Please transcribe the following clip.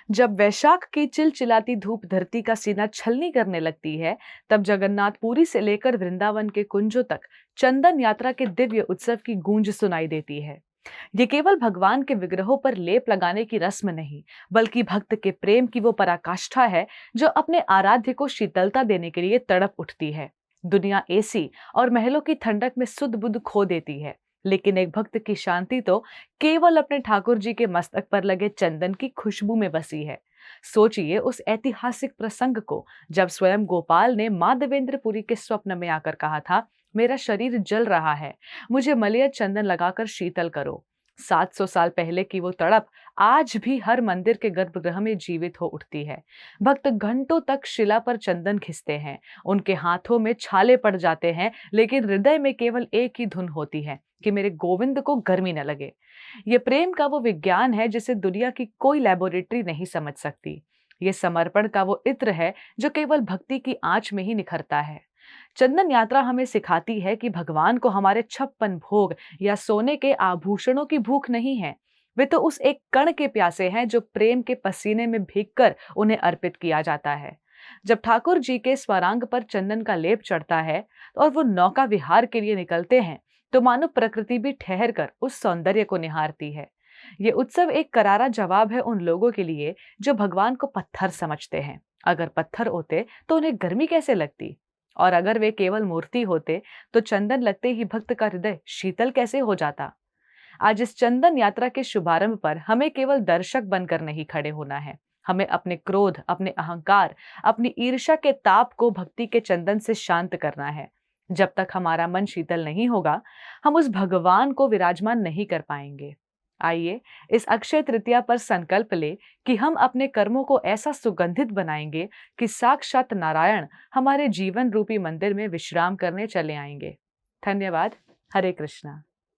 जब वैशाख की चिलचिलाती धूप धरती का सीना छलनी करने लगती है, तब जगन्नाथपुरी से लेकर वृंदावन के कुंजों तक चंदन यात्रा के दिव्य उत्सव की गूंज सुनाई देती है। ये केवल भगवान के विग्रहों पर लेप लगाने की रस्म नहीं, बल्कि भक्त के प्रेम की वो पराकाष्ठा है जो अपने आराध्य को शीतलता देने के लिए तड़प उठती है। दुनिया एसी और महलों की ठंडक में सुध बुध खो देती है, लेकिन एक भक्त की शांति तो केवल अपने ठाकुर जी के मस्तक पर लगे चंदन की खुशबू में बसी है। सोचिए उस ऐतिहासिक प्रसंग को, जब स्वयं गोपाल ने मां देवेंद्रपुरी के स्वप्न में आकर कहा था, मेरा शरीर जल रहा है, मुझे मलय चंदन लगाकर शीतल करो। 700 साल पहले की वो तड़प आज भी हर मंदिर के गर्भगृह में जीवित हो उठती है। भक्त घंटों तक शिला पर चंदन घिसते हैं, उनके हाथों में छाले पड़ जाते हैं, लेकिन हृदय में केवल एक ही धुन होती है कि मेरे गोविंद को गर्मी न लगे। ये प्रेम का वो विज्ञान है जिसे दुनिया की कोई लैबोरेटरी नहीं समझ सकती। ये समर्पण का वो इत्र है जो केवल भक्ति की आंच में ही निखरता है। चंदन यात्रा हमें सिखाती है कि भगवान को हमारे 56 भोग या सोने के आभूषणों की भूख नहीं है। वे तो उस एक कण के प्यासे हैं जो प्रेम के पसीने में भीगकर उन्हें अर्पित किया जाता है। जब ठाकुर जी के स्वरांग पर चंदन का लेप चढ़ता है और वो नौका विहार के लिए निकलते हैं, तो मानो प्रकृति भी ठहर कर उस सौंदर्य को निहारती है। ये उत्सव एक करारा जवाब है उन लोगों के लिए जो भगवान को पत्थर समझते हैं। अगर पत्थर होते तो उन्हें गर्मी कैसे लगती, और अगर वे केवल मूर्ति होते तो चंदन लगते ही भक्त का हृदय शीतल कैसे हो जाता। आज इस चंदन यात्रा के शुभारंभ पर हमें केवल दर्शक बनकर नहीं खड़े होना है। हमें अपने क्रोध, अपने अहंकार, अपनी ईर्ष्या के ताप को भक्ति के चंदन से शांत करना है। जब तक हमारा मन शीतल नहीं होगा, हम उस भगवान को विराजमान नहीं कर पाएंगे। आइए इस अक्षय तृतीया पर संकल्प ले कि हम अपने कर्मों को ऐसा सुगंधित बनाएंगे कि साक्षात नारायण हमारे जीवन रूपी मंदिर में विश्राम करने चले आएंगे। धन्यवाद। हरे कृष्णा।